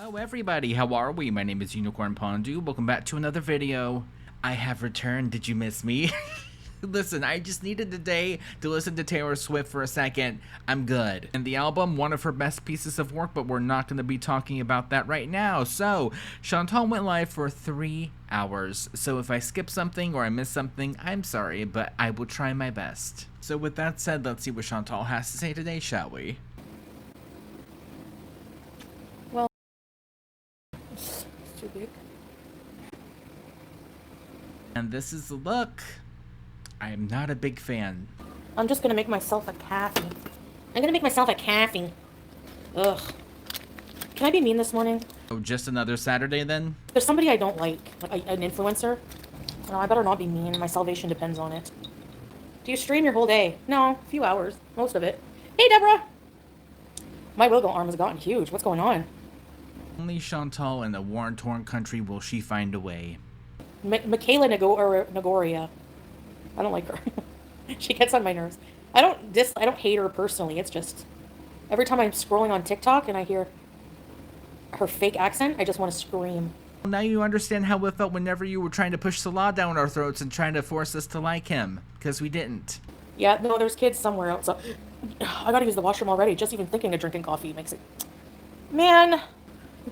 Hello everybody, how are we? My name is Unicorn Pondu. Welcome back to another video. I have returned. Did you miss me? Listen, I just needed a day to listen to Taylor Swift for a second. I'm good. And the album, one of her best pieces of work, but we're not going to be talking about that right now. So, Chantal went live for 3 hours. So if I skip something or I miss something, I'm sorry, but I will try my best. So with that said, let's see what Chantal has to say today, shall we? Well, it's too big. And this is the look. I am not a big fan. I'm just gonna make myself a coffee. I'm gonna make myself a coffee. Ugh. Can I be mean this morning? Oh, just another Saturday then? There's somebody I don't like an influencer. No, I better not be mean. My salvation depends on it. Do you stream your whole day? No, a few hours. Most of it. Hey, Deborah! My Wilgo arm has gotten huge. What's going on? Only Chantal in a war-torn country will she find a way. Michaela Nagoria. I don't like her. She gets on my nerves. I don't hate her personally. It's just every time I'm scrolling on TikTok and I hear her fake accent, I just want to scream. Now you understand how it felt whenever you were trying to push Salah down our throats and trying to force us to like him, because we didn't. Yeah, no, there's kids somewhere else. So I gotta use the washroom already. Just even thinking of drinking coffee makes it... Man,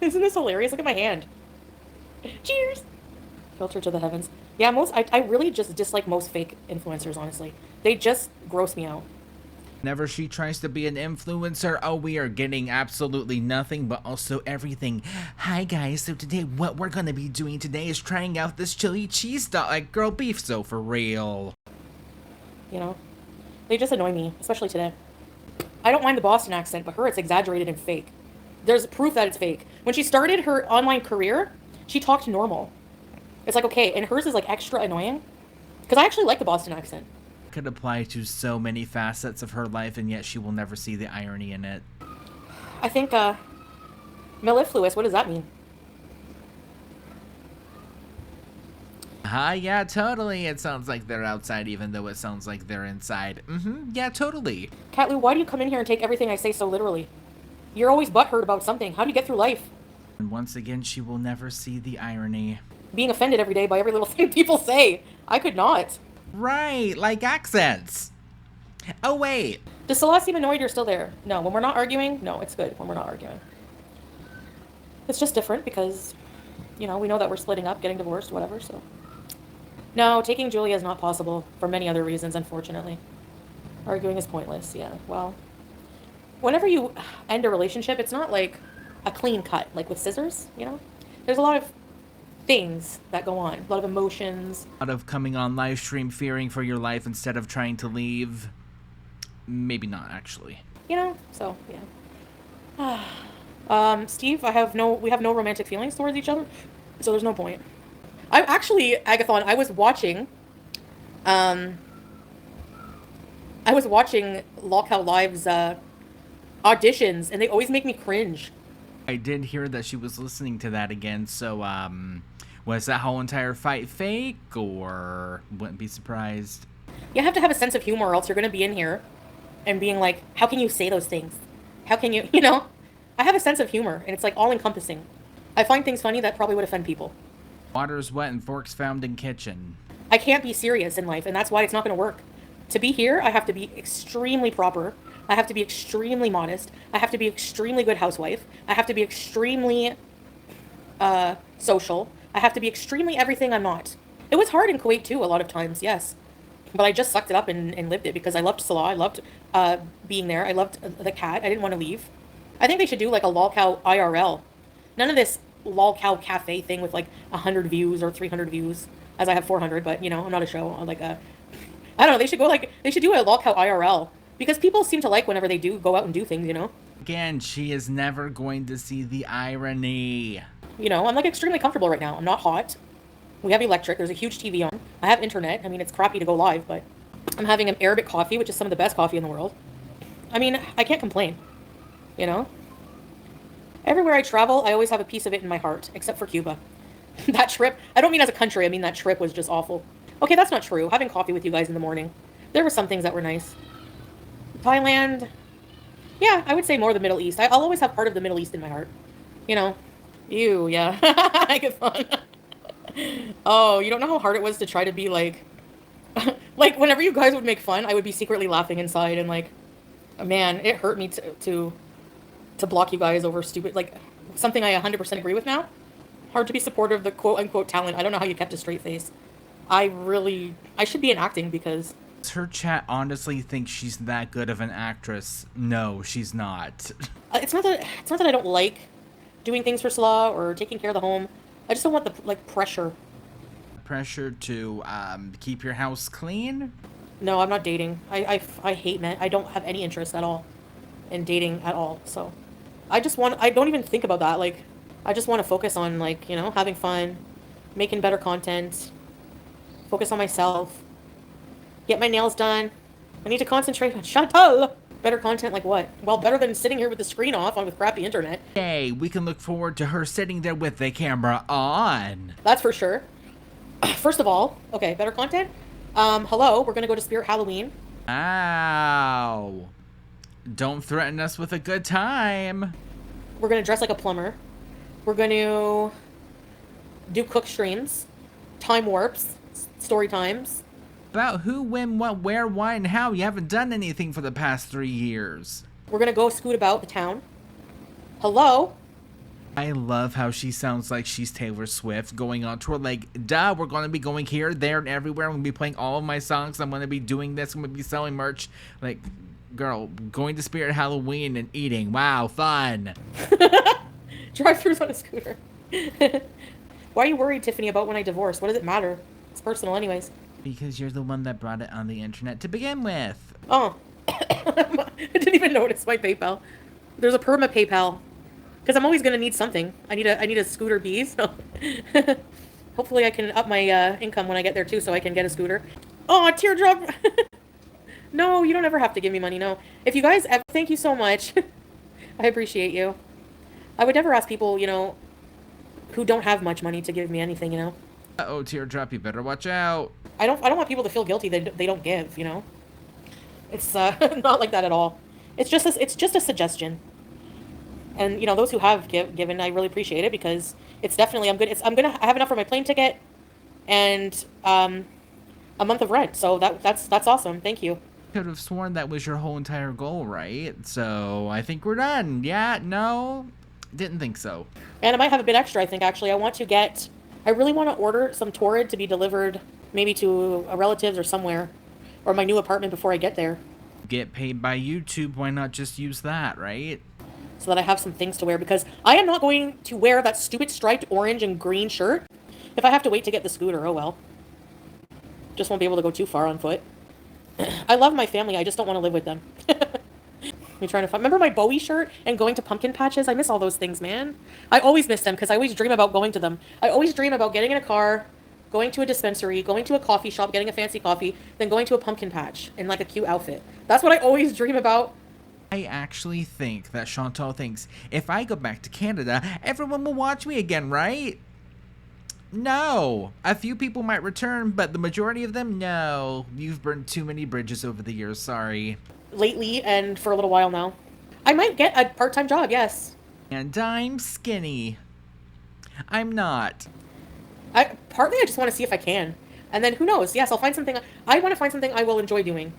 isn't this hilarious? Look at my hand. Cheers! Filter to the heavens. Yeah, I really just dislike most fake influencers, honestly. They just gross me out. Whenever she tries to be an influencer, oh, we are getting absolutely nothing, but also everything. Hi guys, so today what we're gonna be doing today is trying out this chili cheese dog, like girl beef, so for real. You know, they just annoy me, especially today. I don't mind the Boston accent, but her, it's exaggerated and fake. There's proof that it's fake. When she started her online career, she talked normal. It's like, okay, and hers is like extra annoying. Because I actually like the Boston accent. Could apply to so many facets of her life, and yet she will never see the irony in it. I think, mellifluous, what does that mean? Yeah, totally. It sounds like they're outside, even though it sounds like they're inside. Yeah, totally. Catlou, why do you come in here and take everything I say so literally? You're always butthurt about something. How do you get through life? And once again, she will never see the irony. Being offended every day by every little thing people say. I could not. Right, like accents. Oh, wait. Does Salah seem annoyed you're still there? No, when we're not arguing, no, it's good when we're not arguing. It's just different because, you know, we know that we're splitting up, getting divorced, whatever, so. No, taking Julia is not possible for many other reasons, unfortunately. Arguing is pointless, yeah, well. Whenever you end a relationship, it's not like a clean cut, like with scissors, you know? There's a lot of things that go on, a lot of emotions. A lot of coming on live stream fearing for your life instead of trying to leave. Maybe not, actually. You know, so, yeah. Steve, we have no romantic feelings towards each other, so there's no point. I'm actually, Agathon, I was watching Lockout Live's auditions, and they always make me cringe. I did hear that she was listening to that again, so, was that whole entire fight fake, or wouldn't be surprised? You have to have a sense of humor, or else you're going to be in here and being like, how can you say those things? How can you, you know? I have a sense of humor, and it's like all-encompassing. I find things funny that probably would offend people. Water's wet and forks found in kitchen. I can't be serious in life, and that's why it's not going to work. To be here, I have to be extremely proper. I have to be extremely modest. I have to be extremely good housewife. I have to be extremely social. I have to be extremely everything I'm not. It was hard in Kuwait too, a lot of times, yes. But I just sucked it up and lived it because I loved Salah. I loved being there. I loved the cat. I didn't want to leave. I think they should do like a lolcow IRL. None of this lolcow cafe thing with like 100 views or 300 views, as I have 400, but you know, I'm not a show. I'm like I don't know, they should do a lolcow IRL. Because people seem to like whenever they do go out and do things, you know? Again, she is never going to see the irony. You know, I'm like extremely comfortable right now. I'm not hot. We have electric. There's a huge TV on. I have internet. I mean, it's crappy to go live, but I'm having an Arabic coffee, which is some of the best coffee in the world. I mean, I can't complain, you know? Everywhere I travel, I always have a piece of it in my heart, except for Cuba. That trip, I don't mean as a country, I mean that trip was just awful. Okay, that's not true. Having coffee with you guys in the morning, there were some things that were nice. Thailand, yeah, I would say more the Middle East. I'll always have part of the Middle East in my heart. You know, Ew, yeah. I get fun. Oh, you don't know how hard it was to try to be like, like whenever you guys would make fun, I would be secretly laughing inside, and like, man, it hurt me to block you guys over stupid, like, something I 100% agree with now. Hard to be supportive of the quote unquote talent. I don't know how you kept a straight face. I should be in acting because Her chat honestly thinks she's that good of an actress. No, she's not. it's not that I don't like doing things for Slaw or taking care of the home. I just don't want the like pressure. Pressure to keep your house clean? No, I'm not dating. I hate men. I don't have any interest at all in dating at all. So I don't even think about that. Like, I just want to focus on, like, having fun, making better content, focus on myself, get my nails done. I need to concentrate on Chantal. Better content like what? Well, better than sitting here with the screen off on with crappy internet. Yay, we can look forward to her sitting there with the camera on. That's for sure. First of all, okay, better content. Hello, we're gonna go to Spirit Halloween. Ow. Don't threaten us with a good time. We're gonna dress like a plumber. We're gonna do cook streams, time warps, story times. About who, when, what, where, why, and how. You haven't done anything for the past 3 years. We're gonna go scoot about the town. Hello? I love how she sounds like she's Taylor Swift going on tour. Like, duh, we're going to be going here, there, and everywhere. I'm going to be playing all of my songs. I'm going to be doing this. I'm going to be selling merch. Like, girl, going to Spirit Halloween and eating. Wow, fun. Drive-thrus on a scooter. Why are you worried, Tiffany, about when I divorce? What does it matter? It's personal anyways. Because you're the one that brought it on the internet to begin with. Oh. I didn't even notice my PayPal. There's a perma PayPal. Because I'm always gonna need something. I need a scooter bee, so hopefully I can up my income when I get there too, so I can get a scooter. Oh, a teardrop! No, you don't ever have to give me money. No, if you guys ever, thank you so much. I appreciate you. I would never ask people, who don't have much money to give me anything. Uh-oh, teardrop, you better watch out. I don't want people to feel guilty they don't give. It's not like that at all. It's just a suggestion. And those who have given, I really appreciate it because it's definitely I have enough for my plane ticket, and a month of rent. So that's awesome. Thank you. Could have sworn that was your whole entire goal, right? So I think we're done. Yeah, no, didn't think so. And I might have a bit extra. I think actually I really want to order some Torrid to be delivered maybe to a relative's or somewhere, or my new apartment before I get there. Get paid by YouTube. Why not just use that, right? So that I have some things to wear, because I am not going to wear that stupid striped orange and green shirt if I have to wait to get the scooter. Oh well. Just won't be able to go too far on foot. I love my family, I just don't want to live with them. I'm trying to find. Remember my Bowie shirt and going to pumpkin patches? I miss all those things, man. I always miss them because I always dream about going to them. I always dream about getting in a car, going to a dispensary, going to a coffee shop, getting a fancy coffee, then going to a pumpkin patch in like a cute outfit. That's what I always dream about. I actually think that Chantal thinks if I go back to Canada, everyone will watch me again, right? No. A few people might return, but the majority of them, no. You've burned too many bridges over the years, sorry. Lately and for a little while now. I might get a part-time job, yes. And I'm skinny. I'm not. Partly I just want to see if I can. And then who knows? Yes, I'll find something. I want to find something I will enjoy doing.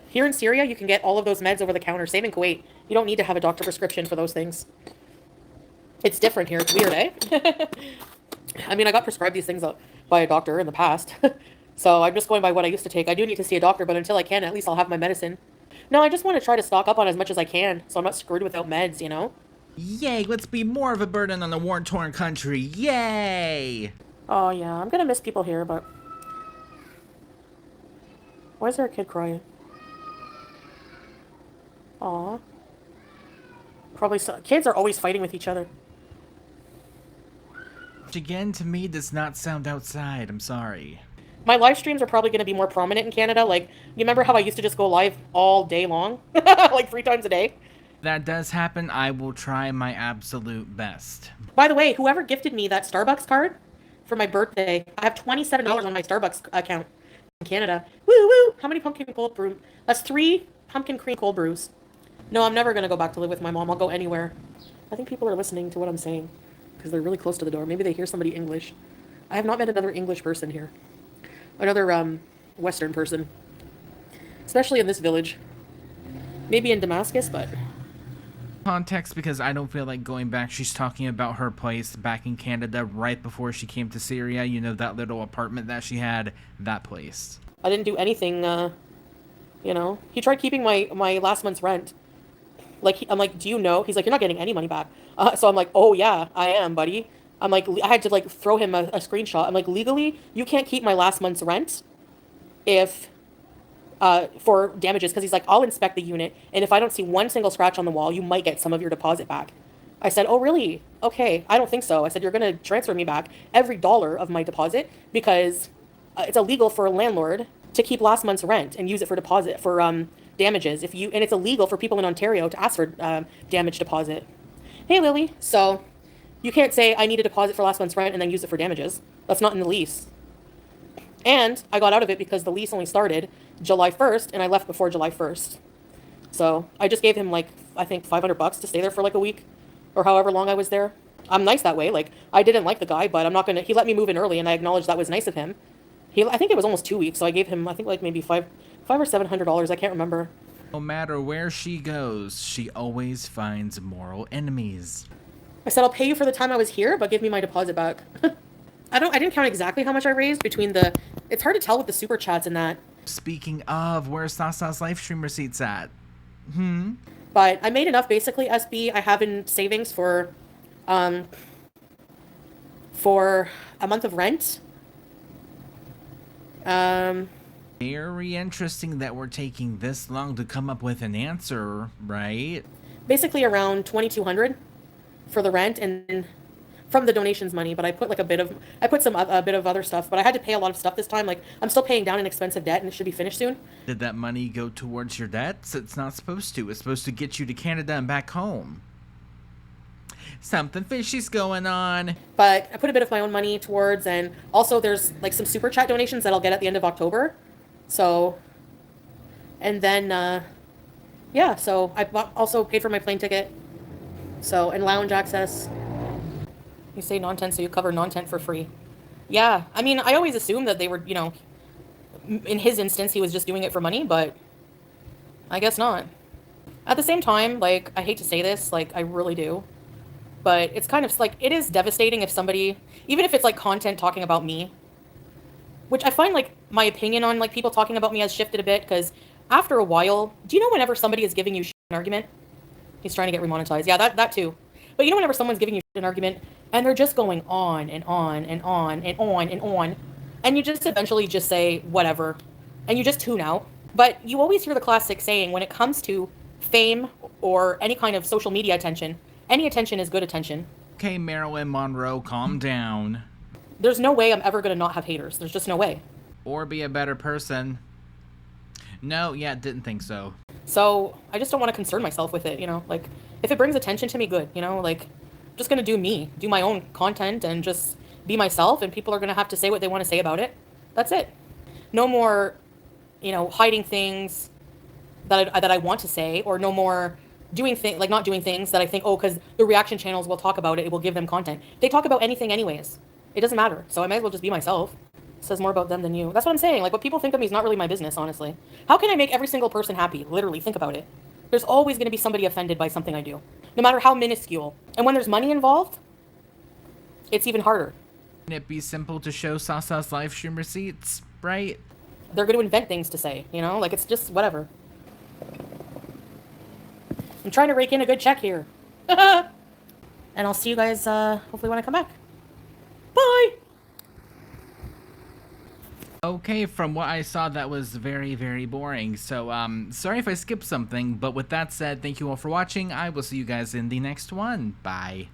Here in Syria, you can get all of those meds over the counter. Same in Kuwait. You don't need to have a doctor prescription for those things. It's different here. It's weird, eh? I mean, I got prescribed these things by a doctor in the past. So I'm just going by what I used to take. I do need to see a doctor, but until I can, at least I'll have my medicine. No, I just want to try to stock up on as much as I can, so I'm not screwed without meds, Yay, let's be more of a burden on the war-torn country. Yay! Oh, yeah. I'm going to miss people here, but... Why is there a kid crying? Aw. Probably so. Kids are always fighting with each other. Which again, to me, does not sound outside. I'm sorry. My live streams are probably going to be more prominent in Canada. Like, you remember how I used to just go live all day long? Like 3 times a day? That does happen. I will try my absolute best. By the way, whoever gifted me that Starbucks card for my birthday, I have $27 on my Starbucks account in Canada. Woo woo! How many pumpkin cold brew? That's 3 pumpkin cream cold brews. No, I'm never going to go back to live with my mom. I'll go anywhere. I think people are listening to what I'm saying. because they're really close to the door. Maybe they hear somebody English. I have not met another English person here. Another Western person. Especially in this village. Maybe in Damascus, but... Context, because I don't feel like going back. She's talking about her place back in Canada right before she came to Syria. You know, that little apartment that she had, that place. I didn't do anything, you know. He tried keeping my last month's rent. Like, I'm like, do you know? He's like, you're not getting any money back. So I'm like, oh yeah, I am, buddy. I'm like, I had to like throw him a screenshot. I'm like, legally, you can't keep my last month's rent if... for damages, because he's like, I'll inspect the unit, and if I don't see one single scratch on the wall, you might get some of your deposit back. I said, oh, really? Okay, I don't think so. I said, you're going to transfer me back every dollar of my deposit, because it's illegal for a landlord to keep last month's rent and use it for deposit, for damages. And it's illegal for people in Ontario to ask for damage deposit. Hey, Lily. So you can't say, I need a deposit for last month's rent and then use it for damages. That's not in the lease. And I got out of it because the lease only started July 1st, and I left before July 1st. So I just gave him, like, I think $500 to stay there for like a week, or however long I was there. I'm nice that way. Like, I didn't like the guy, but I'm not gonna... He let me move in early, and I acknowledged that was nice of him. I think it was almost 2 weeks, so I gave him, I think, like maybe $500 or $700. I can't remember. No matter where she goes, she always finds moral enemies. I said, I'll pay you for the time I was here, but give me my deposit back. I didn't count exactly how much I raised between the... It's hard to tell with the super chats and that. Speaking of, where's Sasa's live stream receipts at? But I made enough, basically, SB. I have in savings for a month of rent. Very interesting that we're taking this long to come up with an answer, right? Basically around $2,200 for the rent, and then from the donations money, but I put like a bit of other stuff, but I had to pay a lot of stuff this time. Like, I'm still paying down an expensive debt, and it should be finished soon. Did that money go towards your debts? It's not supposed to. It's supposed to get you to Canada and back home. Something fishy's going on. But I put a bit of my own money towards, and also there's like some super chat donations that I'll get at the end of October. So, and then, yeah, so I also paid for my plane ticket. So, and lounge access. You say non-tent, so you cover non-tent for free. Yeah, I mean, I always assumed that they were, you know, in his instance, he was just doing it for money, but I guess not. At the same time, like, I hate to say this, like, I really do, but it's kind of, like, it is devastating if somebody, even if it's, like, content talking about me, which I find, like, my opinion on, like, people talking about me has shifted a bit, because after a while, do you know whenever somebody is giving you an argument? He's trying to get remonetized. Yeah, that too. But you know whenever someone's giving you an argument, and they're just going on and on and on and on and on, and you just eventually just say, whatever, and you just tune out. But you always hear the classic saying, when it comes to fame or any kind of social media attention, any attention is good attention. Okay, Marilyn Monroe, calm down. There's no way I'm ever going to not have haters. There's just no way. Or be a better person. No, yeah, didn't think so. So I just don't want to concern myself with it, you know? Like, if it brings attention to me, good, you know? Like, I'm just going to do me, do my own content, and just be myself, and people are going to have to say what they want to say about it. That's it. No more, you know, hiding things that I want to say, or no more doing things, like not doing things that I think, oh, because the reaction channels will talk about it, it will give them content. They talk about anything anyways. It doesn't matter. So I might as well just be myself. It says more about them than you. That's what I'm saying. Like, what people think of me is not really my business, honestly. How can I make every single person happy? Literally, think about it. There's always going to be somebody offended by something I do, no matter how minuscule. And when there's money involved, it's even harder. Wouldn't it be simple to show Sasa's live stream receipts, right? They're going to invent things to say, you know? Like, it's just whatever. I'm trying to rake in a good check here. And I'll see you guys, hopefully when I come back. Bye! Okay, from what I saw, that was very, very boring. So, sorry if I skipped something, but with that said, thank you all for watching. I will see you guys in the next one. Bye.